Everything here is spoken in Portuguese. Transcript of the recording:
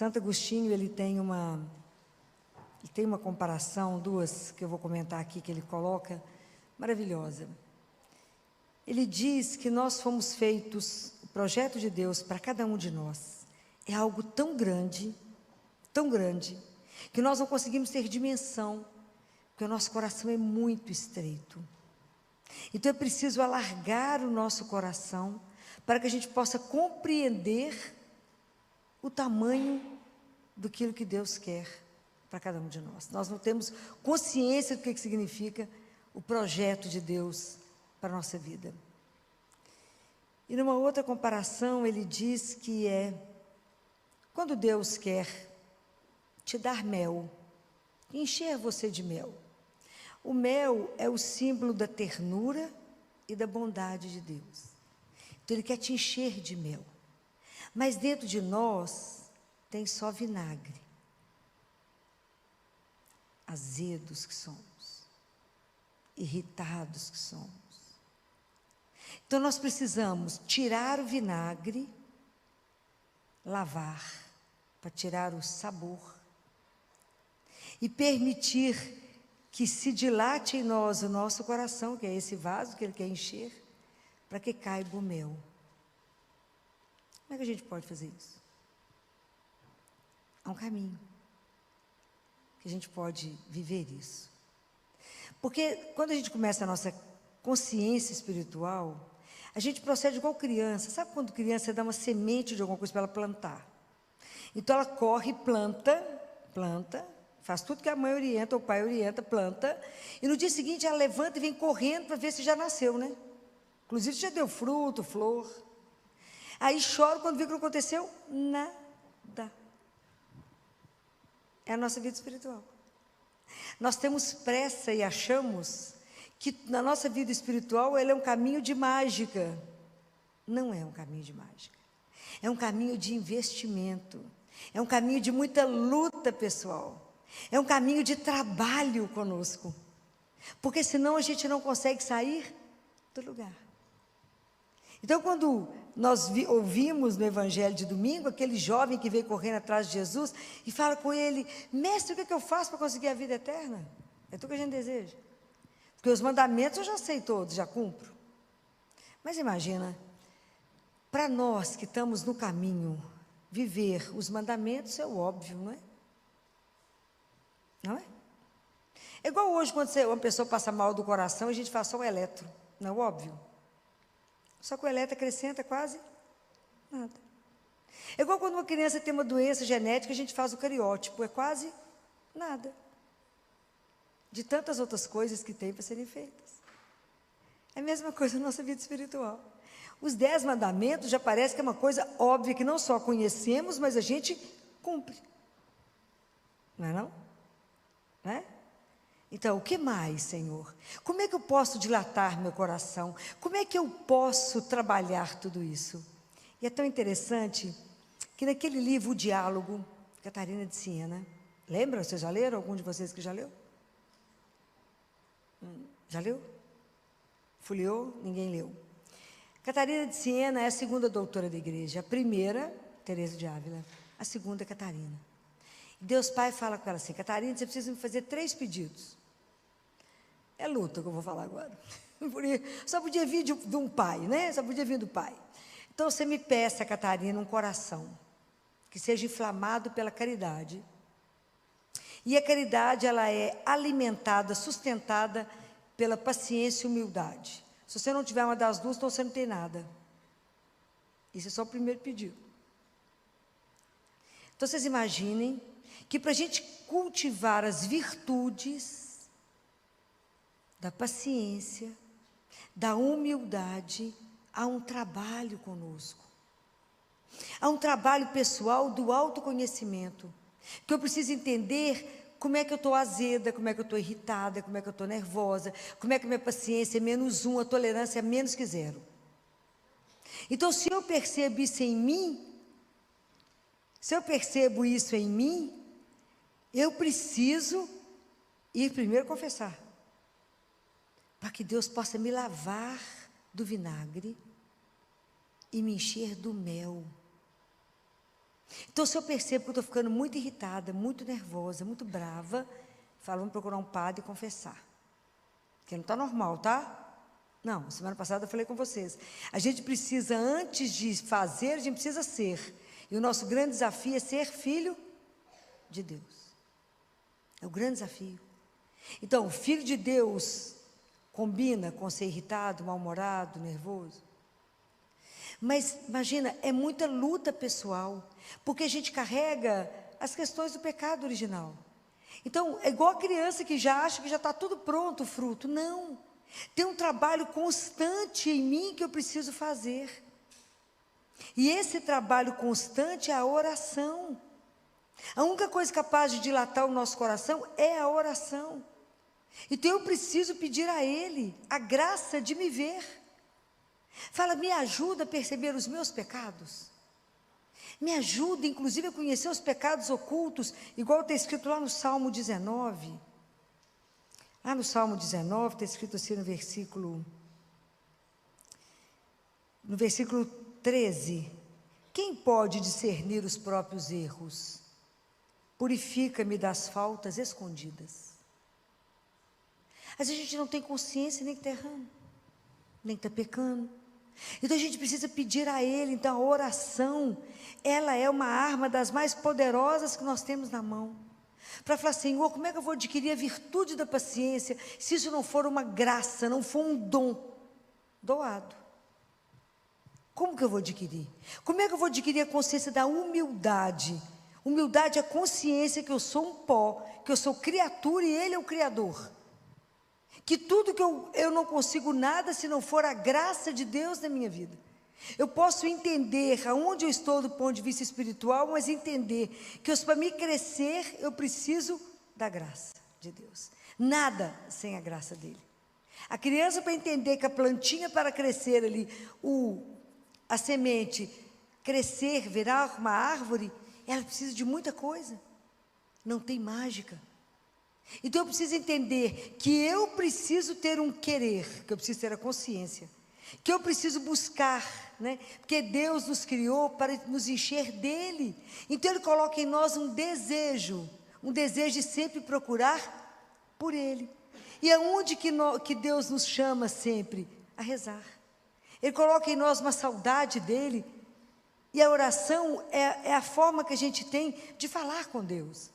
Santo Agostinho, ele tem uma comparação, duas que eu vou comentar aqui, que ele coloca, maravilhosa. Ele diz que nós fomos feitos, o projeto de Deus para cada um de nós é algo tão grande, que nós não conseguimos ter dimensão, porque o nosso coração é muito estreito. Então é preciso alargar o nosso coração para que a gente possa compreender o tamanho daquilo que Deus quer para cada um de nós. Nós não temos consciência do que significa o projeto de Deus para a nossa vida. E numa outra comparação, ele diz que quando Deus quer te dar mel, encher você de mel. O mel é o símbolo da ternura e da bondade de Deus. Então, Ele quer te encher de mel. Mas dentro de nós tem só vinagre. Azedos que somos. Irritados que somos. Então, nós precisamos tirar o vinagre, lavar, para tirar o sabor. E permitir que se dilate em nós o nosso coração, que é esse vaso que Ele quer encher, para que caiba o mel. Como é que a gente pode fazer isso? Há um caminho que a gente pode viver isso. Porque quando a gente começa a nossa consciência espiritual, a gente procede igual criança. Sabe quando criança dá uma semente de alguma coisa para ela plantar? Então ela corre, planta, faz tudo que a mãe orienta, ou o pai orienta, planta, e no dia seguinte ela levanta e vem correndo para ver se já nasceu, né? Inclusive já deu fruto, flor. Aí chora quando vê o que aconteceu, nada. É a nossa vida espiritual. Nós temos pressa e achamos que na nossa vida espiritual ela é um caminho de mágica. Não é um caminho de mágica. É um caminho de investimento. É um caminho de muita luta pessoal. É um caminho de trabalho conosco. Porque senão a gente não consegue sair do lugar. Então, quando nós ouvimos no Evangelho de domingo, aquele jovem que veio correndo atrás de Jesus e fala com ele: mestre, o que eu faço para conseguir a vida eterna? É tudo que a gente deseja. Porque os mandamentos eu já sei todos, já cumpro. Mas imagina, para nós que estamos no caminho, viver os mandamentos é o óbvio, não é? Não é? É igual hoje, quando uma pessoa passa mal do coração, a gente faz só o eletro, não é o óbvio? Só que o eletro acrescenta quase nada. É igual quando uma criança tem uma doença genética, a gente faz o cariótipo, é quase nada. De tantas outras coisas que tem para serem feitas. É a mesma coisa na nossa vida espiritual. Os 10 mandamentos já parece que é uma coisa óbvia, que não só conhecemos, mas a gente cumpre. Não é não? Não é? Então, o que mais, Senhor? Como é que eu posso dilatar meu coração? Como é que eu posso trabalhar tudo isso? E é tão interessante que naquele livro, O Diálogo, Catarina de Siena, lembra? Vocês já leram? Algum de vocês que já leu? Já leu? Folheou? Ninguém leu. Catarina de Siena é a segunda doutora da igreja. A primeira, Teresa de Ávila. A segunda, Catarina. E Deus Pai fala com ela assim: Catarina, você precisa me fazer 3 pedidos. É luta que eu vou falar agora. Só podia vir de um pai, né? Só podia vir do pai. Então, você me peça, Catarina, um coração que seja inflamado pela caridade. E a caridade, ela é alimentada, sustentada pela paciência e humildade. Se você não tiver uma das duas, então você não tem nada. Isso é só o primeiro pedido. Então, vocês imaginem que para a gente cultivar as virtudes da paciência, da humildade, há um trabalho conosco. Há um trabalho pessoal do autoconhecimento, que eu preciso entender como é que eu estou azeda, como é que eu estou irritada, como é que eu estou nervosa, como é que a minha paciência é -1, a tolerância é menos que 0. Então, se eu percebo isso em mim, eu preciso ir primeiro confessar, para que Deus possa me lavar do vinagre e me encher do mel. Então, se eu percebo que eu estou ficando muito irritada, muito nervosa, muito brava, falo, vamos procurar um padre e confessar. Porque não está normal, tá? Não, semana passada eu falei com vocês. A gente precisa, antes de fazer, a gente precisa ser. E o nosso grande desafio é ser filho de Deus. É o grande desafio. Então, o filho de Deus combina com ser irritado, mal-humorado, nervoso. Mas, imagina, é muita luta pessoal, porque a gente carrega as questões do pecado original. Então, é igual a criança que já acha que já está tudo pronto o fruto. Não. Tem um trabalho constante em mim que eu preciso fazer. E esse trabalho constante é a oração. A única coisa capaz de dilatar o nosso coração é a oração. Então eu preciso pedir a Ele a graça de me ver. Fala, me ajuda a perceber os meus pecados. Me ajuda, inclusive, a conhecer os pecados ocultos, igual está escrito lá no Salmo 19. Lá no Salmo 19, está escrito assim no versículo 13. Quem pode discernir os próprios erros? Purifica-me das faltas escondidas. Às vezes a gente não tem consciência nem que está errando, nem que está pecando. Então a gente precisa pedir a Ele. Então a oração, ela é uma arma das mais poderosas que nós temos na mão. Para falar, Senhor, como é que eu vou adquirir a virtude da paciência, se isso não for uma graça, não for um dom doado? Como que eu vou adquirir? Como é que eu vou adquirir a consciência da humildade? Humildade é a consciência que eu sou um pó, que eu sou criatura e Ele é o Criador. Que tudo que eu não consigo nada se não for a graça de Deus na minha vida. Eu posso entender aonde eu estou do ponto de vista espiritual, mas entender que para me crescer, eu preciso da graça de Deus. Nada sem a graça dEle. A criança, para entender que a plantinha para crescer ali, a semente crescer, virar uma árvore, ela precisa de muita coisa. Não tem mágica. Então eu preciso entender que eu preciso ter um querer, que eu preciso ter a consciência, que eu preciso buscar, né? Porque Deus nos criou para nos encher dEle. Então Ele coloca em nós um desejo de sempre procurar por Ele. E aonde que Deus nos chama sempre? A rezar. Ele coloca em nós uma saudade dEle. E a oração é a forma que a gente tem de falar com Deus.